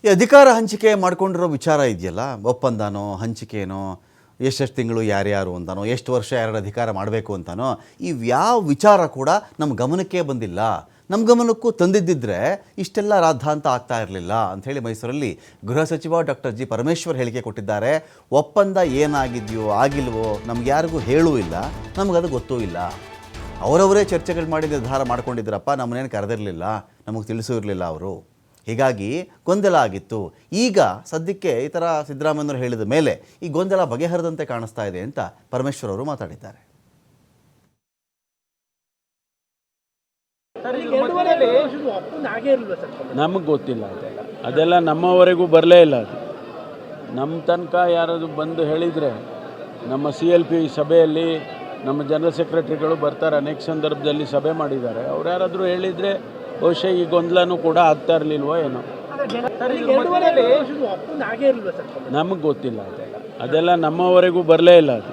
ಈ ಅಧಿಕಾರ ಹಂಚಿಕೆ ಮಾಡ್ಕೊಂಡಿರೋ ವಿಚಾರ ಇದೆಯಲ್ಲ, ಒಪ್ಪಂದನೋ ಹಂಚಿಕೆನೋ, ಎಷ್ಟೆಷ್ಟು ತಿಂಗಳು ಯಾರ್ಯಾರು ಅಂತಾನೋ, ಎಷ್ಟು ವರ್ಷ ಯಾರು ಅಧಿಕಾರ ಮಾಡಬೇಕು ಅಂತಾನೋ, ಇವ್ಯಾವ ವಿಚಾರ ಕೂಡ ನಮ್ಮ ಗಮನಕ್ಕೆ ಬಂದಿಲ್ಲ. ನಮ್ಮ ಗಮನಕ್ಕೂ ತಂದಿದ್ದಿದ್ರೆ ಇಷ್ಟೆಲ್ಲ ರಾದ್ಧಾಂತ ಆಗ್ತಾ ಇರಲಿಲ್ಲ ಅಂಥೇಳಿ ಮೈಸೂರಲ್ಲಿ ಗೃಹ ಸಚಿವ ಡಾಕ್ಟರ್ ಜಿ ಪರಮೇಶ್ವರ್ ಹೇಳಿಕೆ ಕೊಟ್ಟಿದ್ದಾರೆ. ಒಪ್ಪಂದ ಏನಾಗಿದೆಯೋ ಆಗಿಲ್ವೋ ನಮ್ಗೆ ಯಾರಿಗೂ ಹೇಳೂ ಇಲ್ಲ, ನಮಗದು ಗೊತ್ತೂ ಇಲ್ಲ. ಅವರವರೇ ಚರ್ಚೆಗಳು ಮಾಡಿ ನಿರ್ಧಾರ ಮಾಡ್ಕೊಂಡಿದ್ರಪ್ಪ, ನಮ್ಮನ್ನೇನು ಕರೆದಿರಲಿಲ್ಲ, ನಮಗೆ ತಿಳಿಸೂ ಇರಲಿಲ್ಲ ಅವರು. ಹೀಗಾಗಿ ಗೊಂದಲ ಆಗಿತ್ತು. ಈಗ ಸದ್ಯಕ್ಕೆ ಈ ಥರ ಸಿದ್ದರಾಮಯ್ಯನವರು ಹೇಳಿದ ಮೇಲೆ ಈ ಗೊಂದಲ ಬಗೆಹರಿದಂತೆ ಕಾಣಿಸ್ತಾ ಇದೆ ಅಂತ ಪರಮೇಶ್ವರ್ ಅವರು ಮಾತಾಡಿದ್ದಾರೆ. ನಮಗೆ ಗೊತ್ತಿಲ್ಲ, ಅದೆಲ್ಲ ನಮ್ಮವರೆಗೂ ಬರಲೇ ಇಲ್ಲ. ಅದು ನಮ್ಮ ತನಕ ಯಾರಾದರೂ ಬಂದು ಹೇಳಿದರೆ, ನಮ್ಮ CLP ಸಭೆಯಲ್ಲಿ ನಮ್ಮ ಜನರಲ್ ಸೆಕ್ರೆಟರಿಗಳು ಬರ್ತಾರೆ, ಅನೇಕ ಸಂದರ್ಭದಲ್ಲಿ ಸಭೆ ಮಾಡಿದ್ದಾರೆ. ಅವ್ರು ಯಾರಾದರೂ ಹೇಳಿದರೆ ಬಹುಶಃ ಈ ಗೊಂದಲನೂ ಕೂಡ ಆಗ್ತಾ ಇರಲಿಲ್ವೋ ಏನೋ. ನಮಗೆ ಗೊತ್ತಿಲ್ಲ, ಅದೆಲ್ಲ ನಮ್ಮವರೆಗೂ ಬರಲೇ ಇಲ್ಲ. ಅದು